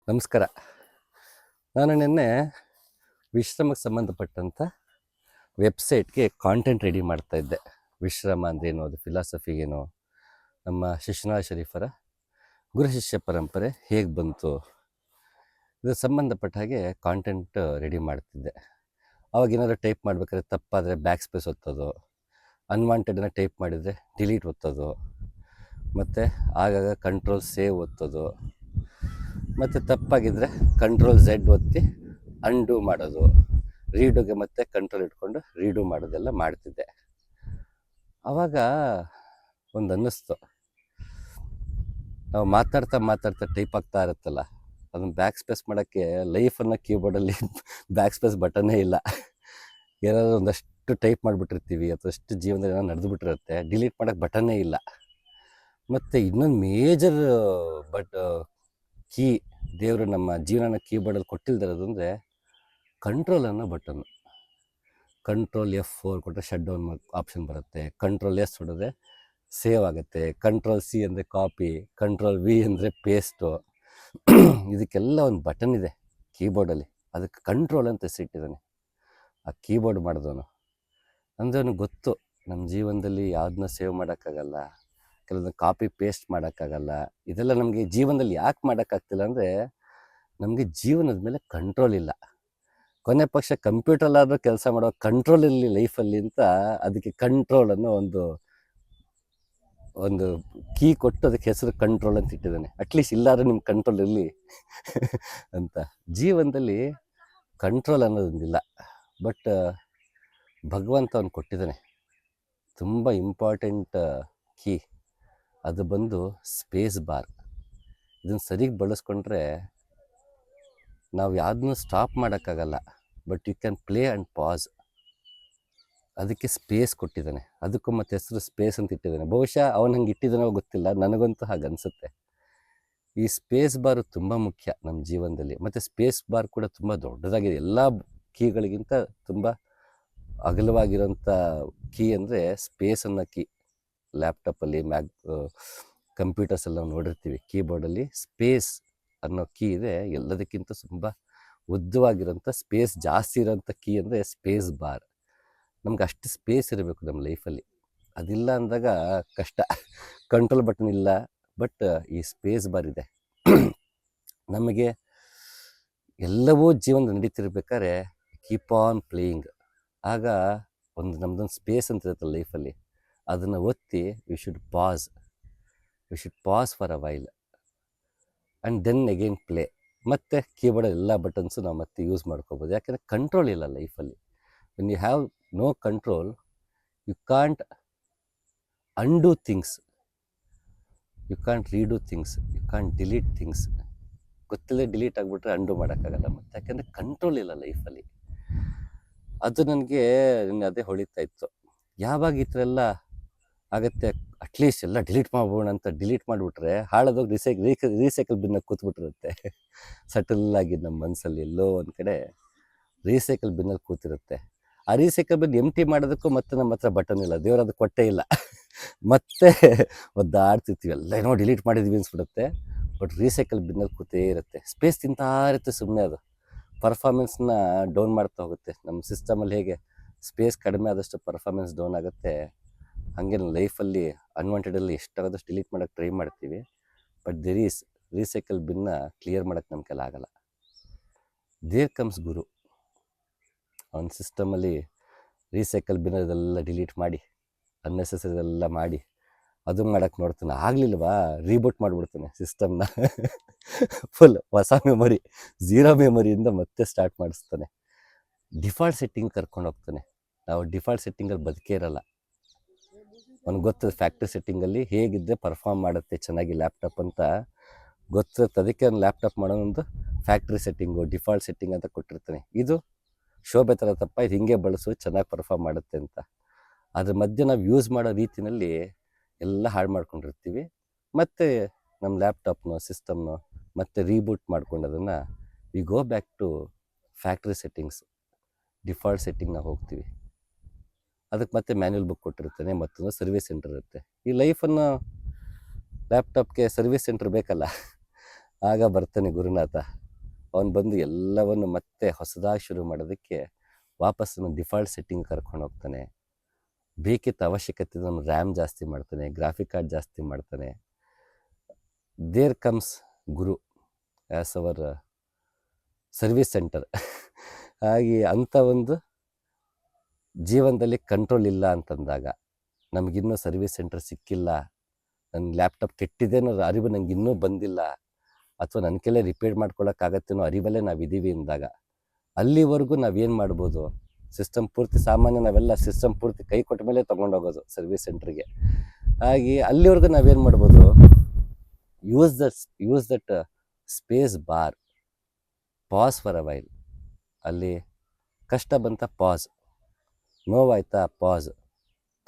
ನಮಸ್ಕಾರ. ನಾನು ನಿನ್ನೆ ವಿಶ್ರಮಕ್ಕೆ ಸಂಬಂಧಪಟ್ಟಂಥ ವೆಬ್ಸೈಟ್ಗೆ ಕಾಂಟೆಂಟ್ ರೆಡಿ ಮಾಡ್ತಾ ಇದ್ದೆ. ವಿಶ್ರಮ ಅಂದ್ರೇನು, ಅದು ಫಿಲಾಸಫಿ ಏನು, ನಮ್ಮ ಶಿಶುನಾಳ ಶರೀಫರ ಗುರು ಶಿಷ್ಯ ಪರಂಪರೆ ಹೇಗೆ ಬಂತು, ಇದಕ್ಕೆ ಸಂಬಂಧಪಟ್ಟ ಹಾಗೆ ಕಾಂಟೆಂಟ್ ರೆಡಿ ಮಾಡ್ತಿದ್ದೆ. ಅವಾಗ ಏನಾದರೂ ಟೈಪ್ ಮಾಡಬೇಕಾದ್ರೆ ತಪ್ಪಾದರೆ ಬ್ಯಾಕ್ ಸ್ಪೇಸ್ ಒತ್ತೋದು, ಅನ್ವಾಂಟೆಡನ್ನ ಟೈಪ್ ಮಾಡಿದರೆ ಡಿಲೀಟ್ ಒತ್ತೋದು, ಮತ್ತು ಆಗಾಗ ಕಂಟ್ರೋಲ್ ಸೇವ್ ಒತ್ತೋದು, ಮತ್ತು ತಪ್ಪಾಗಿದ್ದರೆ ಕಂಟ್ರೋಲ್ ಝೆಡ್ ಒತ್ತಿ ಅಂಡು ಮಾಡೋದು, ರೀಡುಗೆ ಮತ್ತೆ ಕಂಟ್ರೋಲ್ ಇಟ್ಕೊಂಡು ರೀಡು ಮಾಡೋದೆಲ್ಲ ಮಾಡ್ತಿದ್ದೆ. ಆವಾಗ ಒಂದು ಅನ್ನಿಸ್ತು, ನಾವು ಮಾತಾಡ್ತಾ ಟೈಪ್ ಆಗ್ತಾ ಇರುತ್ತಲ್ಲ, ಅದನ್ನು ಬ್ಯಾಕ್ ಸ್ಪೇಸ್ ಮಾಡೋಕ್ಕೆ ಲೈಫನ್ನು ಕೀಬೋರ್ಡಲ್ಲಿ ಬ್ಯಾಕ್ ಸ್ಪೇಸ್ ಬಟನ್ನೇ ಇಲ್ಲ. ಏನಾದರೂ ಒಂದಷ್ಟು ಟೈಪ್ ಮಾಡಿಬಿಟ್ಟಿರ್ತೀವಿ ಅಥವಾ ಅಷ್ಟು ಜೀವನದಲ್ಲಿ ಏನೋ ನಡೆದು ಬಿಟ್ಟಿರುತ್ತೆ, ಡಿಲೀಟ್ ಮಾಡೋಕ್ಕೆ ಬಟನ್ನೇ ಇಲ್ಲ. ಮತ್ತು ಇನ್ನೊಂದು ಮೇಜರ್ ಕೀ ದೇವರು ನಮ್ಮ ಜೀವನನ ಕೀಬೋರ್ಡಲ್ಲಿ ಕೊಟ್ಟಿಲ್ದಿರೋದು ಅಂದರೆ ಕಂಟ್ರೋಲ್ ಅನ್ನೋ ಬಟನ್ನು. ಕಂಟ್ರೋಲ್ F4 ಕೊಟ್ಟರೆ ಶಟ್ ಡೌನ್ ಆಪ್ಷನ್ ಬರುತ್ತೆ, ಕಂಟ್ರೋಲ್ S ಹೊಡೆದ್ರೆ ಸೇವ್ ಆಗುತ್ತೆ, ಕಂಟ್ರೋಲ್ C ಅಂದರೆ ಕಾಪಿ, ಕಂಟ್ರೋಲ್ V ಅಂದರೆ ಪೇಸ್ಟು. ಇದಕ್ಕೆಲ್ಲ ಒಂದು ಬಟನ್ ಇದೆ ಕೀಬೋರ್ಡಲ್ಲಿ, ಅದಕ್ಕೆ ಕಂಟ್ರೋಲ್ ಅಂತ ಹೆಸರಿಟ್ಟಿದ್ದಾನೆ ಆ ಕೀಬೋರ್ಡ್ ಮಾಡಿದವನು. ಅಂದರೆ ಅವನಿಗೆ ಗೊತ್ತು ನಮ್ಮ ಜೀವನದಲ್ಲಿ ಯಾವುದನ್ನ ಸೇವ್ ಮಾಡೋಕ್ಕಾಗಲ್ಲ, ಕೆಲವೊಂದು ಕಾಪಿ ಪೇಸ್ಟ್ ಮಾಡೋಕ್ಕಾಗಲ್ಲ. ಇದೆಲ್ಲ ನಮಗೆ ಜೀವನದಲ್ಲಿ ಯಾಕೆ ಮಾಡೋಕ್ಕಾಗ್ತಿಲ್ಲ ಅಂದರೆ ನಮಗೆ ಜೀವನದ ಮೇಲೆ ಕಂಟ್ರೋಲ್ ಇಲ್ಲ. ಕೊನೆ ಪಕ್ಷ ಕಂಪ್ಯೂಟರ್ಲಾದರೂ ಕೆಲಸ ಮಾಡೋ ಕಂಟ್ರೋಲ್ ಇರಲಿ ಲೈಫಲ್ಲಿ ಅಂತ ಅದಕ್ಕೆ ಕಂಟ್ರೋಲ್ ಅನ್ನೋ ಒಂದು ಕೀ ಕೊಟ್ಟು ಅದಕ್ಕೆ ಹೆಸರು ಕಂಟ್ರೋಲ್ ಅಂತ ಇಟ್ಟಿದ್ದಾನೆ. ಅಟ್ಲೀಸ್ಟ್ ಇಲ್ಲಾದ್ರೂ ನಿಮ್ಮ ಕಂಟ್ರೋಲ್ ಇರಲಿ ಅಂತ. ಜೀವನದಲ್ಲಿ ಕಂಟ್ರೋಲ್ ಅನ್ನೋದೊಂದಿಲ್ಲ, ಬಟ್ ಭಗವಂತ ಅವನು ಕೊಟ್ಟಿದ್ದಾನೆ ತುಂಬ ಇಂಪಾರ್ಟೆಂಟ್ ಕೀ. ಅದು ಬಂದು ಸ್ಪೇಸ್ ಬಾರ್. ಇದನ್ನು ಸರಿಗೆ ಬಳಸ್ಕೊಂಡ್ರೆ ನಾವು ಯಾವುದನ್ನೂ ಸ್ಟಾಪ್ ಮಾಡೋಕ್ಕಾಗಲ್ಲ, but you can play and pause. ಅದಕ್ಕೆ ಸ್ಪೇಸ್ ಕೊಟ್ಟಿದ್ದಾನೆ, ಅದಕ್ಕೂ ಮತ್ತು ಹೆಸರು ಸ್ಪೇಸ್ ಅಂತ ಇಟ್ಟಿದ್ದಾನೆ. ಬಹುಶಃ ಅವನು ಹಂಗೆ ಇಟ್ಟಿದ್ದಾನೋ ಗೊತ್ತಿಲ್ಲ, ನನಗಂತೂ ಹಾಗೆ ಅನಿಸುತ್ತೆ. ಈ ಸ್ಪೇಸ್ ಬಾರು ತುಂಬ ಮುಖ್ಯ ನಮ್ಮ ಜೀವನದಲ್ಲಿ. ಮತ್ತು ಸ್ಪೇಸ್ ಬಾರ್ ಕೂಡ ತುಂಬ ದೊಡ್ಡದಾಗಿದೆ, ಎಲ್ಲ ಕೀಗಳಿಗಿಂತ ತುಂಬ ಅಗಲವಾಗಿರೋಂಥ ಕೀ ಅಂದರೆ ಸ್ಪೇಸ್ ಅನ್ನೋ ಕೀ. ಲ್ಯಾಪ್ಟಾಪಲ್ಲಿ ಕಂಪ್ಯೂಟರ್ಸಲ್ಲಿ ನಾವು ನೋಡಿರ್ತೀವಿ, ಕೀಬೋರ್ಡಲ್ಲಿ ಸ್ಪೇಸ್ ಅನ್ನೋ ಕೀ ಇದೆ. ಎಲ್ಲದಕ್ಕಿಂತ ತುಂಬ ಉದ್ದವಾಗಿರೋಂಥ ಸ್ಪೇಸ್ ಜಾಸ್ತಿ ಇರೋಂಥ ಕೀ ಅಂದರೆ ಸ್ಪೇಸ್ ಬಾರ್. ನಮ್ಗೆ ಅಷ್ಟು ಸ್ಪೇಸ್ ಇರಬೇಕು ನಮ್ಮ ಲೈಫಲ್ಲಿ, ಅದಿಲ್ಲ ಅಂದಾಗ ಕಷ್ಟ. ಕಂಟ್ರೋಲ್ ಬಟನ್ ಇಲ್ಲ, ಬಟ್ ಈ ಸ್ಪೇಸ್ ಬಾರ್ ಇದೆ. ನಮಗೆ ಎಲ್ಲವೂ ಜೀವನ ನಡೀತಿರ್ಬೇಕಾದ್ರೆ ಕೀಪ್ ಆನ್ ಪ್ಲೇಯಿಂಗ್. ಆಗ ನಮ್ಮದೊಂದು ಸ್ಪೇಸ್ ಅಂತ ಇರುತ್ತೆ ಲೈಫಲ್ಲಿ, ಅದನ್ನು ಒತ್ತಿ we should pause for a while and then again play. ಮತ್ತು ಕೀಬೋರ್ಡಲ್ಲಿ ಎಲ್ಲ ಬಟನ್ಸು ನಾವು ಮತ್ತೆ ಯೂಸ್ ಮಾಡ್ಕೋಬೋದು. ಯಾಕೆಂದರೆ ಕಂಟ್ರೋಲ್ ಇಲ್ಲ ಲೈಫಲ್ಲಿ. When you have no control, you can't undo things, you can't redo things, you can't delete things. ಗೊತ್ತಿಲ್ಲದೆ ಡಿಲೀಟ್ ಆಗಿಬಿಟ್ರೆ ಅಂಡು ಮಾಡೋಕ್ಕಾಗಲ್ಲ ಮತ್ತು, ಯಾಕೆಂದರೆ ಕಂಟ್ರೋಲ್ ಇಲ್ಲ ಲೈಫಲ್ಲಿ. ಅದು ನನಗೆ ಅದೇ ಹೊಳಿತಾ ಇತ್ತು. ಯಾವಾಗ ಈ ಥರ ಎಲ್ಲ ಆಗುತ್ತೆ, ಅಟ್ಲೀಸ್ಟ್ ಎಲ್ಲ ಡಿಲೀಟ್ ಮಾಡ್ಬೋಣ ಅಂತ ಡಿಲೀಟ್ ಮಾಡಿಬಿಟ್ರೆ ಹಾಳಾದೋಗಿ ರೀಸೈಕಲ್ ಬಿನ್ನಾಗಿ ಕೂತ್ಬಿಟ್ಟಿರುತ್ತೆ. ಸಟಲ್ಲಾಗಿ ನಮ್ಮ ಮನಸ್ಸಲ್ಲಿ ಎಲ್ಲೋ ಒಂದು ಕಡೆ ರೀಸೈಕಲ್ ಬಿನ್ನಲ್ಲಿ ಕೂತಿರುತ್ತೆ. ಆ ರೀಸೈಕಲ್ ಬಿನ್ ಎಂಟಿ ಮಾಡೋದಕ್ಕೂ ಮತ್ತೆ ನಮ್ಮ ಹತ್ರ ಬಟನ್ ಇಲ್ಲ, ದೇವ್ರು ಅದು ಕೊಟ್ಟೇ ಇಲ್ಲ. ಮತ್ತೆ ಒದ್ದಾಡ್ತಿರ್ತೀವಿ, ಎಲ್ಲ ಏನೋ ಡಿಲೀಟ್ ಮಾಡಿದ್ವಿ ಅನ್ಸ್ಬಿಡುತ್ತೆ, ಬಟ್ ರೀಸೈಕಲ್ ಬಿನ್ನಲ್ಲಿ ಕೂತೇ ಇರುತ್ತೆ. ಸ್ಪೇಸ್ ತಿಂತಾ ಇರುತ್ತೆ ಸುಮ್ಮನೆ. ಅದು ಪರ್ಫಾರ್ಮೆನ್ಸ್ನ ಡೌನ್ ಮಾಡ್ತಾ ಹೋಗುತ್ತೆ. ನಮ್ಮ ಸಿಸ್ಟಮಲ್ಲಿ ಹೇಗೆ ಸ್ಪೇಸ್ ಕಡಿಮೆ ಆದಷ್ಟು ಪರ್ಫಾರ್ಮೆನ್ಸ್ ಡೌನ್ ಆಗುತ್ತೆ, ಹಾಗೆ ಲೈಫಲ್ಲಿ ಅನ್ವಾಂಟೆಡಲ್ಲಿ ಎಷ್ಟಾಗೋದಷ್ಟು ಡಿಲೀಟ್ ಮಾಡೋಕ್ಕೆ ಟ್ರೈ ಮಾಡ್ತೀವಿ, ಬಟ್ ರೀಸೈಕಲ್ ಬಿನ್ನ ಕ್ಲಿಯರ್ ಮಾಡೋಕ್ಕೆ ನಮ್ಮ ಕೈಲಿ ಆಗಲ್ಲ. ದೇರ್ ಕಮ್ಸ್ ಗುರು, ಅವನ ಸಿಸ್ಟಮಲ್ಲಿ ರೀಸೈಕಲ್ ಬಿನ್ ಅದೆಲ್ಲ ಡಿಲೀಟ್ ಮಾಡಿ, ಅನ್ನೆಸೆಸರಿ ಎಲ್ಲ ಮಾಡಿ ಅದು ಮಾಡೋಕ್ಕೆ ನೋಡ್ತಾನೆ. ಆಗಲಿಲ್ವಾ, ರೀಬೂಟ್ ಮಾಡಿಬಿಡ್ತಾನೆ ಸಿಸ್ಟಮ್ನ. ಫುಲ್ ಹೊಸ ಮೆಮೊರಿ, 0 ಮೆಮೊರಿಯಿಂದ ಮತ್ತೆ ಸ್ಟಾರ್ಟ್ ಮಾಡಿಸ್ತಾನೆ. ಡಿಫಾಲ್ಟ್ ಸೆಟ್ಟಿಂಗ್ ಕರ್ಕೊಂಡು ಹೋಗ್ತಾನೆ. ನಾವು ಡಿಫಾಲ್ಟ್ ಸೆಟ್ಟಿಂಗಲ್ಲಿ ಬದುಕೇ ಇರಲ್ಲ. ಅವ್ನಿಗೆ ಗೊತ್ತದ ಫ್ಯಾಕ್ಟ್ರಿ ಸೆಟ್ಟಿಂಗಲ್ಲಿ ಹೇಗಿದ್ದರೆ ಪರ್ಫಾರ್ಮ್ ಮಾಡುತ್ತೆ ಚೆನ್ನಾಗಿ ಲ್ಯಾಪ್ಟಾಪ್ ಅಂತ ಗೊತ್ತಿರುತ್ತೆ. ಅದಕ್ಕೆ ಅವ್ನು ಲ್ಯಾಪ್ಟಾಪ್ ಮಾಡೋನೊಂದು ಫ್ಯಾಕ್ಟ್ರಿ ಸೆಟ್ಟಿಂಗು, ಡಿಫಾಲ್ಟ್ ಸೆಟ್ಟಿಂಗ್ ಅಂತ ಕೊಟ್ಟಿರ್ತಾನೆ. ಇದು ಶೋಭೆ ಥರ ತಪ್ಪ, ಇದು ಹಿಂಗೆ ಬಳಸು ಚೆನ್ನಾಗಿ ಪರ್ಫಾರ್ಮ್ ಮಾಡುತ್ತೆ ಅಂತ. ಅದ್ರ ಮಧ್ಯೆ ನಾವು ಯೂಸ್ ಮಾಡೋ ರೀತಿಯಲ್ಲಿ ಎಲ್ಲ ಹಾಳು ಮಾಡ್ಕೊಂಡಿರ್ತೀವಿ. ಮತ್ತು ನಮ್ಮ ಲ್ಯಾಪ್ಟಾಪ್ನೋ ಸಿಸ್ಟಮ್ನೋ ಮತ್ತೆ ರೀಬೂಟ್ ಮಾಡ್ಕೊಂಡು ಅದನ್ನು we go back to factory settings, default ಸೆಟ್ಟಿಂಗ್ನ ಹೋಗ್ತೀವಿ. ಅದಕ್ಕೆ ಮತ್ತೆ ಮ್ಯಾನ್ಯಲ್ ಬುಕ್ ಕೊಟ್ಟಿರ್ತಾನೆ, ಮತ್ತೊಂದು ಸರ್ವಿಸ್ ಸೆಂಟರ್ ಇರುತ್ತೆ. ಈ ಲೈಫನ್ನು ಲ್ಯಾಪ್ಟಾಪ್ಗೆ ಸರ್ವಿಸ್ ಸೆಂಟರ್ ಬೇಕಲ್ಲ, ಆಗ ಬರ್ತಾನೆ ಗುರುನಾಥ. ಅವನು ಬಂದು ಎಲ್ಲವನ್ನು ಮತ್ತೆ ಹೊಸದಾಗಿ ಶುರು ಮಾಡೋದಕ್ಕೆ ವಾಪಸ್ ನಮ್ಮ ಡಿಫಾಲ್ಟ್ ಸೆಟ್ಟಿಂಗ್ ಕರ್ಕೊಂಡು ಹೋಗ್ತಾನೆ. ಬೇಕಿದ್ದ ಅವಶ್ಯಕತೆ ನಮ್ಮ ರ್ಯಾಮ್ ಜಾಸ್ತಿ ಮಾಡ್ತಾನೆ, ಗ್ರಾಫಿಕ್ ಕಾರ್ಡ್ ಜಾಸ್ತಿ ಮಾಡ್ತಾನೆ. There comes guru as our service centre. ಹಾಗೆ ಅಂಥ ಒಂದು ಜೀವನದಲ್ಲಿ ಕಂಟ್ರೋಲ್ ಇಲ್ಲ ಅಂತಂದಾಗ, ನಮಗಿನ್ನೂ ಸರ್ವಿಸ್ ಸೆಂಟರ್ ಸಿಕ್ಕಿಲ್ಲ, ನನ್ನ ಲ್ಯಾಪ್ಟಾಪ್ ಕೆಟ್ಟಿದೆ ಅನ್ನೋ ಅರಿವು ನಂಗೆ ಇನ್ನೂ ಬಂದಿಲ್ಲ, ಅಥವಾ ನನ್ನ ಕೈಲೇ ರಿಪೇರ್ ಮಾಡ್ಕೊಳ್ಳೋಕ್ಕಾಗತ್ತೇನೋ ಅರಿವಲ್ಲೇ ನಾವಿದ್ದೀವಿ ಅಂದಾಗ, ಅಲ್ಲಿವರೆಗೂ ನಾವೇನು ಮಾಡ್ಬೋದು, ಸಿಸ್ಟಮ್ ಪೂರ್ತಿ ಸಾಮಾನ್ಯ ನಾವೆಲ್ಲ ಸಿಸ್ಟಮ್ ಪೂರ್ತಿ ಕೈ ಕೊಟ್ಟ ಮೇಲೆ ತೊಗೊಂಡೋಗೋದು ಸರ್ವಿಸ್ ಸೆಂಟ್ರಿಗೆ. ಹಾಗೆ ಅಲ್ಲಿವರೆಗೂ ನಾವೇನು ಮಾಡ್ಬೋದು, use that space bar, pass for a while. ಅಲ್ಲಿ ಕಷ್ಟ ಬಂತ ಪಾಸ್, ನೋವಾಯ್ತಾ ಪಾಸ್,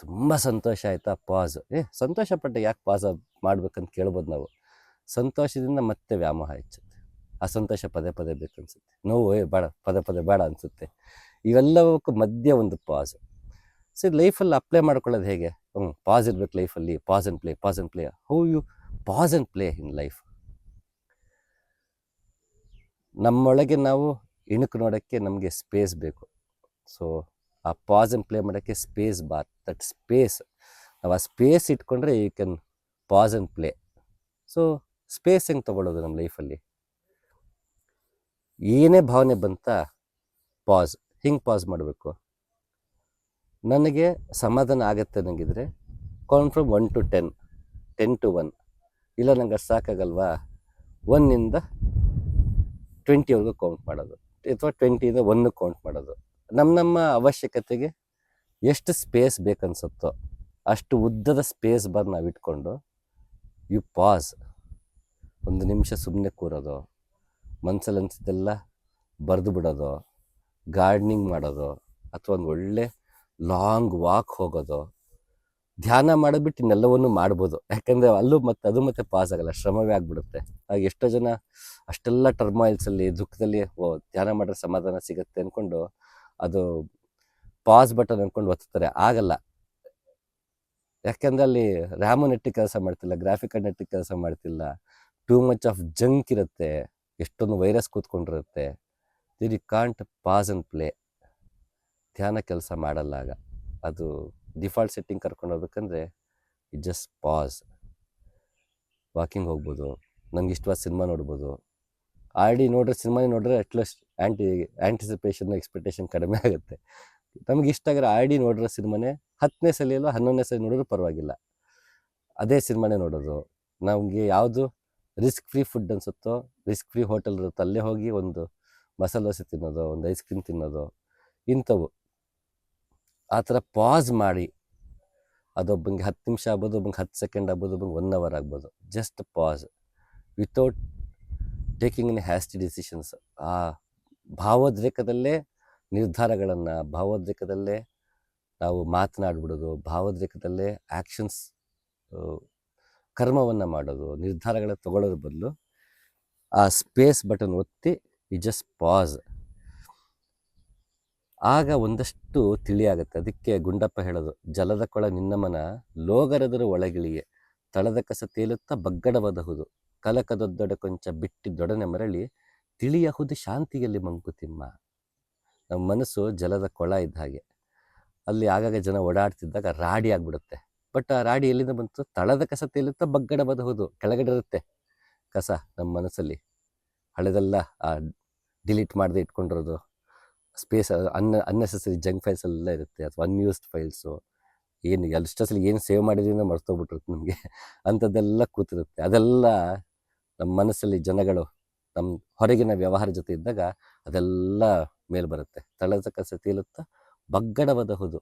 ತುಂಬ ಸಂತೋಷ ಆಯಿತಾ ಪಾಸ್. ಸಂತೋಷ ಪಟ್ಟ ಯಾಕೆ ಪಾಸ್ ಮಾಡ್ಬೇಕಂತ ಕೇಳ್ಬೋದು ನಾವು. ಸಂತೋಷದಿಂದ ಮತ್ತೆ ವ್ಯಾಮೋಹ ಹೆಚ್ಚುತ್ತೆ, ಅಸಂತೋಷ ಪದೇ ಪದೇ ಬೇಕನ್ಸುತ್ತೆ, ನೋವು ಬೇಡ ಪದೇ ಪದೇ ಬೇಡ ಅನಿಸುತ್ತೆ. ಇವೆಲ್ಲವಕ್ಕೂ ಮಧ್ಯೆ ಒಂದು ಪಾಸ್. ಸೊ ಲೈಫಲ್ಲಿ ಅಪ್ಲೈ ಮಾಡ್ಕೊಳ್ಳೋದು ಹೇಗೆ? ಪಾಸ್ ಇರ್ಬೇಕು ಲೈಫಲ್ಲಿ, pause and play. How you pause and play in life? ನಮ್ಮೊಳಗೆ ನಾವು ಇಣುಕು ನೋಡೋಕ್ಕೆ ನಮಗೆ ಸ್ಪೇಸ್ ಬೇಕು. ಸೊ ಆ ಪಾಸ್ ಆ್ಯಂಡ್ ಪ್ಲೇ ಮಾಡೋಕ್ಕೆ ಸ್ಪೇಸ್ ಬಾರ್, ದಟ್ ಸ್ಪೇಸ್, ನಾವು ಆ ಸ್ಪೇಸ್ ಇಟ್ಕೊಂಡ್ರೆ you can pause and play. So space ಹೆಂಗೆ ತೊಗೊಳ್ಳೋದು ನಮ್ಮ ಲೈಫಲ್ಲಿ? ಏನೇ ಭಾವನೆ ಬಂತ ಪಾಸ್, ಹಿಂಗೆ ಪಾಸ್ ಮಾಡಬೇಕು. ನನಗೆ ಸಮಾಧಾನ ಆಗುತ್ತೆ ನನಗಿದ್ರೆ ಕೌಂಟ್ ಫ್ರಮ್ 1 to 10, 10 to 1. ಇಲ್ಲ ನಂಗೆ ಅಷ್ಟು ಸಾಕಾಗಲ್ವಾ, 1ಇಂದ 20ವರೆಗೂ ಕೌಂಟ್ ಮಾಡೋದು, ಅಥವಾ 20ಇಂದ 1 ಕೌಂಟ್ ಮಾಡೋದು. ನಮ್ಮ ಅವಶ್ಯಕತೆಗೆ ಎಷ್ಟು ಸ್ಪೇಸ್ ಬೇಕನ್ಸುತ್ತೋ ಅಷ್ಟು ಉದ್ದದ ಸ್ಪೇಸ್ ಬಾರ್ ನಾವು ಇಟ್ಕೊಂಡು ಯು ಪಾಸ್. 1 ನಿಮಿಷ ಸುಮ್ಮನೆ ಕೂರೋದು, ಮನಸ್ಸಲ್ಲಿ ಅನಿಸಿದ್ದೆಲ್ಲ ಬರೆದು ಬಿಡೋದು, ಗಾರ್ಡನಿಂಗ್ ಮಾಡೋದು, ಅಥವಾ ಒಂದು ಒಳ್ಳೆ ಲಾಂಗ್ ವಾಕ್ ಹೋಗೋದು, ಧ್ಯಾನ ಮಾಡೋದ್ಬಿಟ್ಟು ಇನ್ನೆಲ್ಲವನ್ನು ಮಾಡ್ಬೋದು. ಯಾಕಂದರೆ ಅಲ್ಲೂ ಅದು ಮತ್ತೆ ಪಾಸ್ ಆಗಲ್ಲ, ಶ್ರಮವೇ ಆಗಿಬಿಡುತ್ತೆ. ಆಗ ಎಷ್ಟೋ ಜನ ಅಷ್ಟೆಲ್ಲ ಟರ್ಮಾಯಿಲ್ಸಲ್ಲಿ, ದುಃಖದಲ್ಲಿ ಧ್ಯಾನ ಮಾಡಿದ್ರೆ ಸಮಾಧಾನ ಸಿಗುತ್ತೆ ಅಂದ್ಕೊಂಡು ಅದು ಪಾಸ್ ಬಟನ್ ಅಂದ್ಕೊಂಡು ಒತ್ತಾರೆ. ಆಗಲ್ಲ. ಯಾಕೆಂದರೆ ಅಲ್ಲಿ ರ್ಯಾಮು ನೆಟ್ಟಿಗೆ ಕೆಲಸ ಮಾಡ್ತಿಲ್ಲ, ಗ್ರಾಫಿಕ್ ಕಾರ್ಡ್ ನೆಟ್ಟಿಗೆ ಕೆಲಸ ಮಾಡ್ತಿಲ್ಲ, ಟೂ ಮಚ್ ಆಫ್ ಜಂಕ್ ಇರುತ್ತೆ, ಎಷ್ಟೊಂದು ವೈರಸ್ ಕೂತ್ಕೊಂಡಿರುತ್ತೆ. You can't pass and play. ಧ್ಯಾನ ಕೆಲಸ ಮಾಡಲ್ಲ ಆಗ. ಅದು ಡಿಫಾಲ್ಟ್ ಸೆಟ್ಟಿಂಗ್ ಕರ್ಕೊಂಡು ಹೋಗ್ಬೇಕಂದ್ರೆ ಇಟ್ ಜಸ್ಟ್ ಪಾಸ್. ವಾಕಿಂಗ್ ಹೋಗ್ಬೋದು, ನಮ್ಗೆ ಇಷ್ಟವಾದ ಸಿನಿಮಾ ನೋಡ್ಬೋದು. ಆಲ್ರೆಡಿ ನೋಡ್ರೆ ಸಿನಿಮಾನೇ ನೋಡಿದ್ರೆ ಅಟ್ಲೀಸ್ಟ್ ಆ್ಯಂಟಿಸಿಪೇಷನ್ ಎಕ್ಸ್ಪೆಕ್ಟೇಷನ್ ಕಡಿಮೆ ಆಗುತ್ತೆ. ನಮ್ಗೆ ಇಷ್ಟ ಆಗಿರೋ ಆಲ್ರೆಡಿ ನೋಡಿರೋ ಸಿನಿಮಾನೇ 10ನೇ ಸಲ ಇಲ್ಲ 11ನೇ ಸಲ ನೋಡಿದ್ರು ಪರವಾಗಿಲ್ಲ, ಅದೇ ಸಿನಿಮಾನೇ ನೋಡೋದು. ನಮಗೆ ಯಾವುದು ರಿಸ್ಕ್ ಫ್ರೀ ಫುಡ್ ಅನಿಸುತ್ತೋ, ರಿಸ್ಕ್ ಫ್ರೀ ಹೋಟೆಲ್ ಇರುತ್ತೋ ಅಲ್ಲೇ ಹೋಗಿ ಒಂದು ಮಸಾಲೆ ದೋಸೆ ತಿನ್ನೋದು, ಒಂದು ಐಸ್ ಕ್ರೀಮ್ ತಿನ್ನೋದು, ಇಂಥವು. ಆ ಥರ ಪಾಸ್ ಮಾಡಿ, ಅದೊಬ್ಬಂಗೆ 10 ನಿಮಿಷ ಆಗ್ಬೋದು, ಒಬ್ಬಂಗೆ 10 ಸೆಕೆಂಡ್ ಆಗ್ಬೋದು, ಒಬ್ಬಂಗೆ 1 hour ಆಗ್ಬೋದು. Just pause without taking any hasty decisions. ಆ ಭಾವೋದ್ರೇಕದಲ್ಲೇ ನಿರ್ಧಾರಗಳನ್ನು, ಭಾವೋದ್ರೇಕದಲ್ಲೇ ನಾವು ಮಾತನಾಡ್ಬಿಡೋದು, ಭಾವೋದ್ರೇಕದಲ್ಲೇ ಆ್ಯಕ್ಷನ್ಸ್, ಕರ್ಮವನ್ನು ಮಾಡೋದು, ನಿರ್ಧಾರಗಳ ತಗೊಳ್ಳೋದ್ರ ಬದಲು ಆ ಸ್ಪೇಸ್ ಬಟನ್ ಒತ್ತಿ ಈ ಜಸ್ಟ್ ಪಾಸ್. ಆಗ ಒಂದಷ್ಟು ತಿಳಿಯಾಗುತ್ತೆ. ಅದಕ್ಕೆ ಗುಂಡಪ್ಪ ಹೇಳೋದು, ಜಲದ ಕೊಳ ನಿನ್ನ ಮನ ಲೋಗರದರ ಒಳಗಿಳಿಯೇ, ತಳದ ಕಸ ತೇಲುತ್ತಾ ಬಗ್ಗಡವದಹುದು, ಕಲಕದೊದ್ದೊಡ ಕೊಂಚ ಬಿಟ್ಟಿದ್ದೊಡನೆ ಮರಳಿ, ತಿಳಿಯಹುದು ಶಾಂತಿಯಲ್ಲಿ ಮಂಕುತಿಮ್ಮ. ನಮ್ಮ ಮನಸ್ಸು ಜಲದ ಕೊಳ ಇದ್ದ ಹಾಗೆ. ಅಲ್ಲಿ ಆಗಾಗ ಜನ ಓಡಾಡ್ತಿದ್ದಾಗ ರಾಡಿ ಆಗಿಬಿಡುತ್ತೆ. ಬಟ್ ಆ ರಾಡಿ ಎಲ್ಲಿಂದ ಬಂತು? ತಳದ ಕಸ ತೇಲುತ್ತಾ ಬಗ್ಗಡವದಹುದು, ಕೆಳಗಡೆ ಇರುತ್ತೆ ಕಸ ನಮ್ಮ ಮನಸ್ಸಲ್ಲಿ. ಹಳೆದೆಲ್ಲ ಡಿಲೀಟ್ ಮಾಡದೆ ಇಟ್ಕೊಂಡಿರೋದು, ಸ್ಪೇಸ್ ಅನ್ನೆಸೆಸರಿ ಜಂಕ್ ಫೈಲ್ಸ್ ಎಲ್ಲ ಇರುತ್ತೆ, ಅಥವಾ ಅನ್ಯೂಸ್ಡ್ ಫೈಲ್ಸು, ಏನು ಎಷ್ಟೊಸಲಿ ಏನು ಸೇವ್ ಮಾಡಿದ್ರಿಂದ ಮರ್ತೋಗ್ಬಿಟ್ಟಿರುತ್ತೆ ನಮಗೆ, ಅಂಥದ್ದೆಲ್ಲ ಕೂತಿರುತ್ತೆ. ಅದೆಲ್ಲ ನಮ್ಮ ಮನಸ್ಸಲ್ಲಿ ಜನಗಳು ನಮ್ಮ ಹೊರಗಿನ ವ್ಯವಹಾರ ಜೊತೆ ಇದ್ದಾಗ ಅದೆಲ್ಲ ಮೇಲೆ ಬರುತ್ತೆ. ತಳದ ಕಸ ತೇಲುತ್ತಾ ಬಗ್ಗಡವದಹುದು,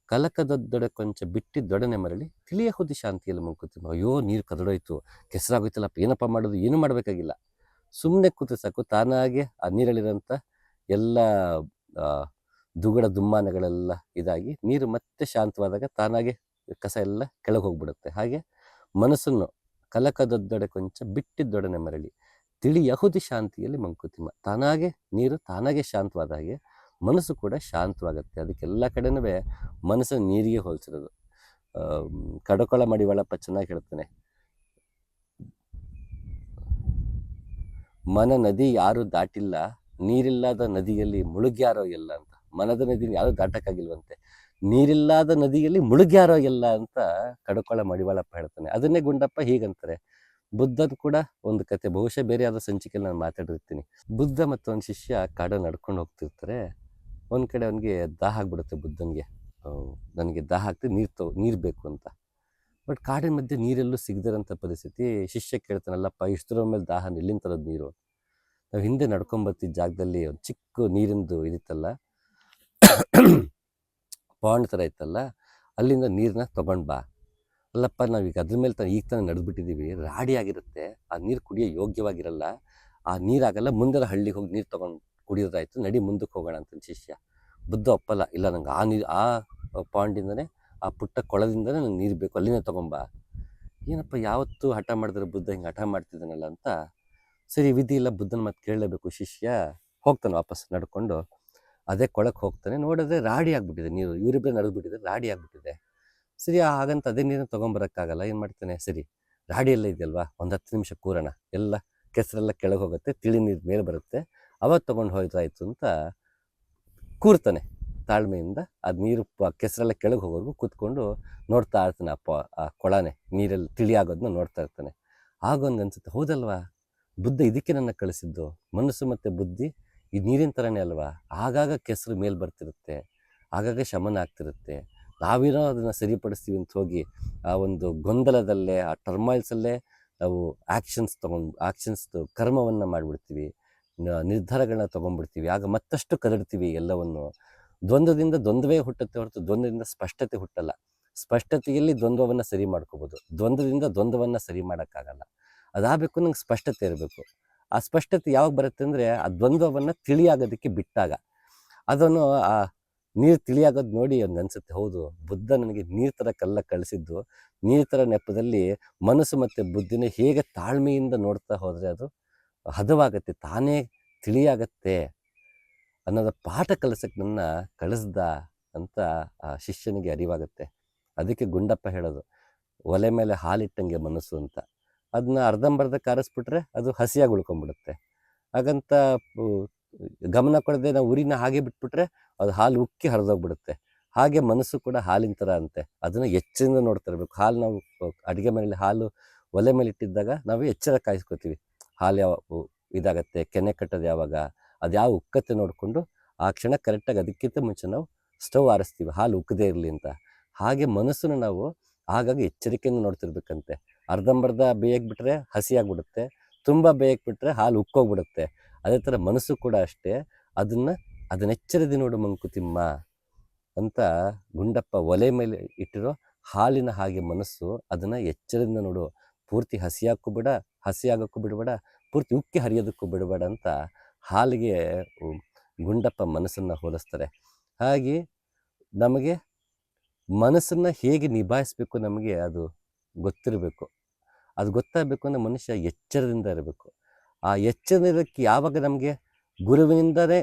ಕಲಕದೊದ್ದೊಡೆ ಕೊಂಚ ಬಿಟ್ಟಿದ್ದೊಡನೆ ಮರಳಿ, ತಿಳಿಯಹುದು ಶಾಂತಿಯಲ್ಲಿ ಮಂಕುತಿಮ್ಮ. ಅಯ್ಯೋ ನೀರು ಕದಡೋಯ್ತು, ಕೆಸರಾಗೋಯ್ತಲ್ಲಪ್ಪ, ಏನಪ್ಪ ಮಾಡೋದು? ಏನೂ ಮಾಡಬೇಕಾಗಿಲ್ಲ, ಸುಮ್ಮನೆ ಕೂತು ಸಾಕು, ತಾನಾಗೆ ಆ ನೀರಲ್ಲಿರೋಂಥ ಎಲ್ಲ ದುಗುಡ ದುಮ್ಮಾನಗಳೆಲ್ಲ ಇದಾಗಿ ನೀರು ಮತ್ತೆ ಶಾಂತವಾದಾಗ ತಾನಾಗೆ ಕಸ ಎಲ್ಲ ಕೆಳಗೆ ಹೋಗ್ಬಿಡುತ್ತೆ. ಹಾಗೆ ಮನಸ್ಸನ್ನು ಕಲಕದೊದ್ದೊಡೆ ಕೊಂಚ ಬಿಟ್ಟಿದ್ದೊಡನೆ ಮರಳಿ, ತಿಳಿಯಹುದು ಶಾಂತಿಯಲ್ಲಿ ಮಂಕುತಿಮ್ಮ. ತಾನಾಗೆ ನೀರು ತಾನಾಗೆ ಶಾಂತವಾದ ಹಾಗೆ ಮನಸ್ಸು ಕೂಡ ಶಾಂತವಾಗುತ್ತೆ. ಅದಕ್ಕೆಲ್ಲ ಕಡೆನೂ ಮನಸ್ಸನ್ನು ನೀರಿಗೆ ಹೋಲಿಸಿರೋದು. ಕಡಕೊಳ ಮಡಿವಾಳಪ್ಪ ಚೆನ್ನಾಗಿ ಹೇಳ್ತಾನೆ, ಮನ ನದಿ ಯಾರು ದಾಟಿಲ್ಲ, ನೀರಿಲ್ಲದ ನದಿಯಲ್ಲಿ ಮುಳುಗ್ಯಾರೋ ಎಲ್ಲ ಅಂತ. ಮನದ ನದಿ ಯಾರು ದಾಟಕ್ಕಾಗಿಲ್ವಂತೆ, ನೀರಿಲ್ಲದ ನದಿಯಲ್ಲಿ ಮುಳುಗ್ಯಾರೋ ಎಲ್ಲ ಅಂತ ಕಡಕೊಳ ಮಡಿವಾಳಪ್ಪ ಹೇಳ್ತಾನೆ. ಅದನ್ನೇ ಗುಂಡಪ್ಪ ಹೀಗಂತಾರೆ. ಬುದ್ಧನ್ ಕೂಡ ಒಂದು ಕತೆ, ಬಹುಶಃ ಬೇರೆ ಯಾವುದೋ ಸಂಚಿಕೆಯಲ್ಲಿ ನಾನು ಮಾತಾಡಿರ್ತೀನಿ. ಬುದ್ಧ ಮತ್ತು ಒಂದು ಶಿಷ್ಯ ಕಾಡನ್ನು ನಡ್ಕೊಂಡು ಹೋಗ್ತಿರ್ತಾರೆ. ಒಂದು ಕಡೆ ಅವನಿಗೆ ದಾಹ ಆಗ್ಬಿಡುತ್ತೆ ಬುದ್ಧನಿಗೆ. ನನಗೆ ದಾಹ ಆಗ್ತದೆ, ನೀರು ಬೇಕು ಅಂತ. ಬಟ್ ಕಾಡಿನ ಮಧ್ಯೆ ನೀರೆಲ್ಲೂ ಸಿಗದಿರೋಂಥ ಪರಿಸ್ಥಿತಿ. ಶಿಷ್ಯ ಕೇಳ್ತಾನಲ್ಲಪ್ಪ, ಇಷ್ಟರ ಮೇಲೆ ದಾಹ ಎಲ್ಲಿಂದ ತರೋದು ನೀರು? ನಾವು ಹಿಂದೆ ನಡ್ಕೊಂಬರ್ತಿದ್ದ ಜಾಗದಲ್ಲಿ ಒಂದು ಚಿಕ್ಕ ನೀರಿಂದು ಇದಿತ್ತಲ್ಲ, ಪಾಂಡ್ ಥರ ಇತ್ತಲ್ಲ, ಅಲ್ಲಿಂದ ನೀರನ್ನ ತೊಗೊಂಡು ಬಾ. ಅಲ್ಲಪ್ಪ, ನಾವೀಗ ಅದ್ರ ಮೇಲೆ ಈಗ ತಾನೇ ನಡೆದ್ಬಿಟ್ಟಿದ್ದೀವಿ, ರಾಡಿ ಆಗಿರುತ್ತೆ, ಆ ನೀರು ಕುಡಿಯೋ ಯೋಗ್ಯವಾಗಿರಲ್ಲ, ಆ ನೀರಾಗಲ್ಲ, ಮುಂದೆ ಹಳ್ಳಿಗೆ ಹೋಗಿ ನೀರು ತೊಗೊಂಡು ಕುಡಿಯೋದಾಯ್ತು, ನಡಿ ಮುಂದಕ್ಕೆ ಹೋಗೋಣ ಅಂತ ಶಿಷ್ಯ. ಬುದ್ಧ ಒಪ್ಪಲ್ಲ, ಇಲ್ಲ ನಂಗೆ ಆ ನೀರು, ಆ ಪಾಂಡಿಂದನೇ, ಆ ಪುಟ್ಟ ಕೊಳದಿಂದನೇ ನಂಗೆ ನೀರು ಬೇಕು, ಅಲ್ಲಿಂದ ತೊಗೊಂಬಾ. ಏನಪ್ಪ ಯಾವತ್ತೂ ಹಠ ಮಾಡಿದ್ರೆ ಬುದ್ಧ ಹಿಂಗೆ ಹಠ ಮಾಡ್ತಿದ್ದಾನಲ್ಲ ಅಂತ. ಸರಿ, ವಿಧಿ ಇಲ್ಲ, ಬುದ್ಧನ ಮತ್ತೆ ಕೇಳಲೇಬೇಕು. ಶಿಷ್ಯ ಹೋಗ್ತಾನೆ ವಾಪಸ್ ನಡ್ಕೊಂಡು, ಅದೇ ಕೊಳಕ್ಕೆ ಹೋಗ್ತಾನೆ. ನೋಡಿದ್ರೆ ರಾಡಿ ಆಗ್ಬಿಟ್ಟಿದೆ ನೀರು, ಇವರಿಬ್ಬರೇ ನಡೆದ್ಬಿಟ್ಟಿದೆ, ರಾಡಿ ಆಗ್ಬಿಟ್ಟಿದೆ. ಸರಿ, ಹಾಗಂತ ಅದೇ ನೀರನ್ನು ತೊಗೊಂಬರೋಕ್ಕಾಗಲ್ಲ. ಏನು ಮಾಡ್ತಾನೆ, ಸರಿ ರಾಡಿ ಎಲ್ಲ ಇದೆಯಲ್ವಾ, ಒಂದು 10 ನಿಮಿಷ ಕೂರೋಣ, ಎಲ್ಲ ಕೆಸರೆಲ್ಲ ಕೆಳಗೆ ಹೋಗುತ್ತೆ, ತಿಳಿ ನೀರು ಮೇಲೆ ಬರುತ್ತೆ, ಅವಾಗ ತೊಗೊಂಡು ಹೋಯ್ತಾಯ್ತು ಅಂತ ಕೂರ್ತಾನೆ ತಾಳ್ಮೆಯಿಂದ. ಅದು ನೀರು ಕೆಸರೆಲ್ಲ ಕೆಳಗೆ ಹೋಗೋರ್ಗು ಕೂತ್ಕೊಂಡು ನೋಡ್ತಾ ಇರ್ತಾನೆ. ಆ ಕೊಳನೆ ನೀರಲ್ಲಿ ತಿಳಿ ಆಗೋದನ್ನ ನೋಡ್ತಾ ಇರ್ತಾನೆ. ಆಗೊಂದು ಅನ್ಸುತ್ತೆ, ಹೌದಲ್ವಾ, ಬುದ್ಧ ಇದಕ್ಕೆ ನನ್ನ ಕಳಿಸಿದ್ದು. ಮನಸ್ಸು ಮತ್ತು ಬುದ್ಧಿ ಈ ನೀರಿನ ಥರನೇ ಅಲ್ವಾ, ಆಗಾಗ ಕೆಸರು ಮೇಲೆ ಬರ್ತಿರುತ್ತೆ, ಆಗಾಗ ಶಮನ ಆಗ್ತಿರುತ್ತೆ. ನಾವೇನೋ ಅದನ್ನು ಸರಿಪಡಿಸ್ತೀವಿ ಅಂತ ಹೋಗಿ ಆ ಒಂದು ಗೊಂದಲದಲ್ಲೇ, ಆ ಟರ್ಮಾಯಿಲ್ಸಲ್ಲೇ ನಾವು ಆ್ಯಕ್ಷನ್ಸ್ ಕರ್ಮವನ್ನು ಮಾಡಿಬಿಡ್ತೀವಿ, ನಿರ್ಧಾರಗಳನ್ನ ತೊಗೊಂಡ್ಬಿಡ್ತೀವಿ. ಆಗ ಮತ್ತಷ್ಟು ಕದಡ್ತೀವಿ ಎಲ್ಲವನ್ನು. ದ್ವಂದ್ವದಿಂದ ದ್ವಂದ್ವೇ ಹುಟ್ಟುತ್ತೆ ಹೊರತು ದ್ವಂದ್ವದಿಂದ ಸ್ಪಷ್ಟತೆ ಹುಟ್ಟಲ್ಲ. ಸ್ಪಷ್ಟತೆಯಲ್ಲಿ ದ್ವಂದ್ವವನ್ನು ಸರಿ ಮಾಡ್ಕೋಬೋದು, ದ್ವಂದ್ವದಿಂದ ದ್ವಂದ್ವವನ್ನು ಸರಿ ಮಾಡೋಕ್ಕಾಗಲ್ಲ. ಅದಾಗಬೇಕು, ನಂಗೆ ಸ್ಪಷ್ಟತೆ ಇರಬೇಕು. ಆ ಸ್ಪಷ್ಟತೆ ಯಾವಾಗ ಬರುತ್ತೆ ಅಂದರೆ, ಆ ದ್ವಂದ್ವವನ್ನು ತಿಳಿಯಾಗೋದಕ್ಕೆ ಬಿಟ್ಟಾಗ. ಅದನ್ನು ಆ ನೀರು ತಿಳಿಯಾಗೋದು ನೋಡಿ ಅವ್ನಿಗೆ ಅನಿಸುತ್ತೆ, ಹೌದು, ಬುದ್ಧ ನನಗೆ ನೀರು ಥರ ಕಲ್ಲ ಕಳಿಸಿದ್ದು, ನೀರು ಥರ ನೆಪದಲ್ಲಿ ಮನಸ್ಸು ಮತ್ತು ಬುದ್ಧಿನ ಹೇಗೆ ತಾಳ್ಮೆಯಿಂದ ನೋಡ್ತಾ ಹೋದರೆ ಅದು ಹದವಾಗತ್ತೆ, ತಾನೇ ತಿಳಿಯಾಗತ್ತೆ ಅನ್ನೋದ ಪಾಠ ಕಲಿಸಕ್ಕೆ ನನ್ನ ಕಳಿಸ್ದ ಅಂತ ಆ ಶಿಷ್ಯನಿಗೆ ಅರಿವಾಗುತ್ತೆ. ಅದಕ್ಕೆ ಗುಂಡಪ್ಪ ಹೇಳೋದು, ಒಲೆ ಮೇಲೆ ಹಾಲಿಟ್ಟಂಗೆ ಮನಸ್ಸು ಅಂತ. ಅದನ್ನ ಅರ್ಧಂಬರ್ಧ ಕಾರಿಸ್ಬಿಟ್ರೆ ಅದು ಹಸಿಯಾಗಿ ಉಳ್ಕೊಂಡ್ಬಿಡುತ್ತೆ. ಹಾಗಂತ ಗಮನ ಕೊಡದೆ ನಾವು ಉರಿನ ಹಾಗೆ ಬಿಟ್ಬಿಟ್ರೆ ಅದು ಹಾಲು ಉಕ್ಕಿ ಹರಿದೋಗ್ಬಿಡುತ್ತೆ. ಹಾಗೆ ಮನಸ್ಸು ಕೂಡ ಹಾಲಿನ ಥರ ಅಂತೆ, ಅದನ್ನು ಎಚ್ಚರಿಂದ ನೋಡ್ತಾ ಇರಬೇಕು. ಹಾಲು ನಾವು ಅಡುಗೆ ಮನೆಯಲ್ಲಿ ಹಾಲು ಒಲೆ ಮೇಲೆ ಇಟ್ಟಿದ್ದಾಗ ನಾವು ಎಚ್ಚರ ಕಾಯಿಸ್ಕೊತೀವಿ, ಹಾಲು ಯಾವ ಇದಾಗತ್ತೆ, ಕೆನೆ ಕಟ್ಟೋದು ಯಾವಾಗ, ಅದು ಯಾವ ಉಕ್ಕತ್ತೆ ನೋಡಿಕೊಂಡು ಆ ಕ್ಷಣ ಕರೆಕ್ಟಾಗಿ ಅದಕ್ಕಿಂತ ಮುಂಚೆ ನಾವು ಸ್ಟವ್ ಆರಿಸ್ತೀವಿ, ಹಾಲು ಉಕ್ಕದೇ ಇರಲಿ ಅಂತ. ಹಾಗೆ ಮನಸ್ಸನ್ನು ನಾವು ಆಗಾಗ ಎಚ್ಚರಿಕೆಯಿಂದ ನೋಡ್ತಿರ್ಬೇಕಂತೆ. ಅರ್ಧಂಬರ್ಧ ಬೇಯಕ್ಕೆ ಬಿಟ್ಟರೆ ಹಸಿ ಆಗಿಬಿಡುತ್ತೆ, ತುಂಬ ಬೇಯಕ್ಕೆ ಬಿಟ್ಟರೆ ಹಾಲು ಉಕ್ಕೋಗ್ಬಿಡುತ್ತೆ. ಅದೇ ಥರ ಮನಸ್ಸು ಕೂಡ ಅಷ್ಟೇ, ಅದನ್ನೆಚ್ಚರದಿ ನೋಡು ಮಂಕುತಿಮ್ಮ ಅಂತ ಗುಂಡಪ್ಪ ಒಲೆ ಮೇಲೆ ಇಟ್ಟಿರೋ ಹಾಲಿನ ಹಾಗೆ ಮನಸ್ಸು, ಅದನ್ನು ಎಚ್ಚರದಿಂದ ನೋಡು, ಪೂರ್ತಿ ಹಸಿಯಾಗೋಕ್ಕೂ ಬಿಡಬೇಡ, ಪೂರ್ತಿ ಉಕ್ಕಿ ಹರಿಯೋದಕ್ಕೂ ಬಿಡಬೇಡ ಅಂತ ಹಾಲಿಗೆ ಗುಂಡಪ್ಪ ಮನಸ್ಸನ್ನು ಹೋಲಿಸ್ತಾರೆ. ಹಾಗೆ ನಮಗೆ ಮನಸ್ಸನ್ನು ಹೇಗೆ ನಿಭಾಯಿಸಬೇಕು ನಮಗೆ ಅದು ಗೊತ್ತಿರಬೇಕು. ಅದು ಗೊತ್ತಾಗಬೇಕು ಅಂದರೆ ಮನುಷ್ಯ ಎಚ್ಚರದಿಂದ ಇರಬೇಕು. ಆ ಎಚ್ಚರಕ್ಕೆ ಯಾವಾಗ ನಮಗೆ ಗುರುವಿನಿಂದಲೇ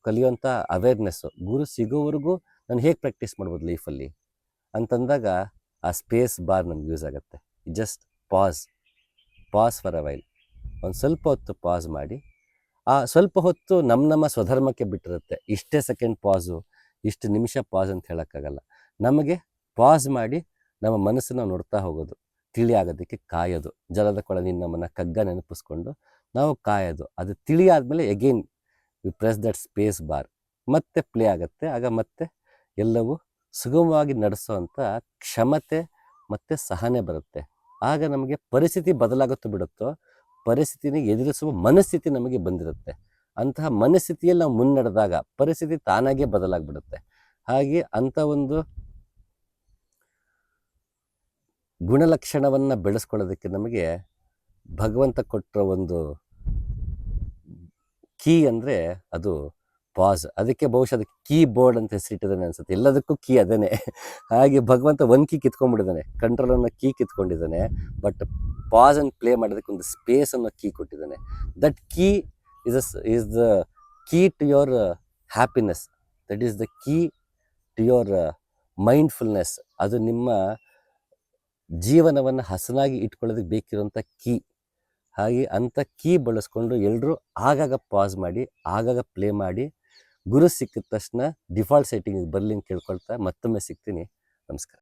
ಕಲಿಯುವಂಥ ಅವೇರ್ನೆಸ್ಸು, ಗುರು ಸಿಗೋವರೆಗೂ ನಾನು ಹೇಗೆ ಪ್ರಾಕ್ಟೀಸ್ ಮಾಡ್ಬೋದು ಲೈಫಲ್ಲಿ ಅಂತಂದಾಗ ಆ ಸ್ಪೇಸ್ ಬಾರ್ ನಮ್ಗೆ ಯೂಸ್ ಆಗುತ್ತೆ. Just pass for a while, ಒಂದು ಸ್ವಲ್ಪ ಹೊತ್ತು ಪಾಸ್ ಮಾಡಿ. ಆ ಸ್ವಲ್ಪ ಹೊತ್ತು ನಮ್ಮ ಸ್ವಧರ್ಮಕ್ಕೆ ಬಿಟ್ಟಿರುತ್ತೆ. ಇಷ್ಟೇ ಸೆಕೆಂಡ್ ಪಾಸು, ಇಷ್ಟು ನಿಮಿಷ ಪಾಸ್ ಅಂತ ಹೇಳೋಕ್ಕಾಗಲ್ಲ. ನಮಗೆ ಪಾಸ್ ಮಾಡಿ ನಮ್ಮ ಮನಸ್ಸನ್ನು ನೋಡ್ತಾ ಹೋಗೋದು, ತಿಳಿಯಾಗೋದಕ್ಕೆ ಕಾಯೋದು. ಜಲದ ಕೊಳ ನಮ್ಮನ್ನು ಕಗ್ಗ ನೆನಪಿಸ್ಕೊಂಡು ನಾವು ಕಾಯೋದು. ಅದು ತಿಳಿಯಾದ್ಮೇಲೆ again you press that space bar, ಮತ್ತೆ ಪ್ಲೇ ಆಗುತ್ತೆ. ಆಗ ಮತ್ತೆ ಎಲ್ಲವೂ ಸುಗಮವಾಗಿ ನಡೆಸೋವಂಥ ಕ್ಷಮತೆ ಮತ್ತು ಸಹನೆ ಬರುತ್ತೆ. ಆಗ ನಮಗೆ ಪರಿಸ್ಥಿತಿ ಬದಲಾಗುತ್ತೋ ಬಿಡುತ್ತೋ, ಪರಿಸ್ಥಿತಿನ ಎದುರಿಸುವ ಮನಸ್ಥಿತಿ ನಮಗೆ ಬಂದಿರುತ್ತೆ. ಅಂತಹ ಮನಸ್ಥಿತಿಯಲ್ಲಿ ನಾವು ಮುನ್ನಡೆದಾಗ ಪರಿಸ್ಥಿತಿ ತಾನಾಗೇ ಬದಲಾಗ್ಬಿಡುತ್ತೆ. ಹಾಗೆ ಅಂಥ ಒಂದು ಗುಣಲಕ್ಷಣವನ್ನು ಬೆಳೆಸ್ಕೊಳ್ಳೋದಕ್ಕೆ ನಮಗೆ ಭಗವಂತ ಕೊಟ್ಟಿರೋ ಒಂದು ಕೀ ಅಂದರೆ ಅದು ಪಾಸ್. ಅದಕ್ಕೆ ಬಹುಶಃ ಅದಕ್ಕೆ ಕೀಬೋರ್ಡ್ ಅಂತ ಹೆಸರಿಟ್ಟಿದ್ದಾನೆ ಅನ್ಸುತ್ತೆ. ಎಲ್ಲದಕ್ಕೂ ಕೀ ಅದೇನೆ. ಹಾಗೆ ಭಗವಂತ ಒಂದು ಕೀ ಕಿತ್ಕೊಂಡ್ಬಿಟ್ಟಿದ್ದಾನೆ, ಕಂಟ್ರೋಲ್ ಅನ್ನೋ ಕೀ ಕಿತ್ಕೊಂಡಿದ್ದಾನೆ. ಬಟ್ ಪಾಸ್ ಆ್ಯಂಡ್ ಪ್ಲೇ ಮಾಡೋದಕ್ಕೆ ಒಂದು ಸ್ಪೇಸ್ ಅನ್ನೋ ಕೀ ಕೊಟ್ಟಿದ್ದಾನೆ. That key is the key to your happiness, that is the key to your mindfulness. ಅದು ನಿಮ್ಮ ಜೀವನವನ್ನು ಹಸನಾಗಿ ಇಟ್ಕೊಳ್ಳೋದಕ್ಕೆ ಬೇಕಿರುವಂಥ ಕೀ. ಹಾಗೆ ಅಂಥ ಕೀ ಬಳಸ್ಕೊಂಡು ಎಲ್ಲರೂ ಆಗಾಗ ಪಾಸ್ ಮಾಡಿ ಆಗಾಗ ಪ್ಲೇ ಮಾಡಿ ಗುರು ಸಿಕ್ಕಿದ ತಕ್ಷಣ ಡಿಫಾಲ್ಟ್ ಸೆಟ್ಟಿಂಗಿಗೆ ಬರಲಿ ಅಂತ ಕೇಳ್ಕೊಳ್ತಾ ಮತ್ತೊಮ್ಮೆ ಸಿಗ್ತೀನಿ. ನಮಸ್ಕಾರ.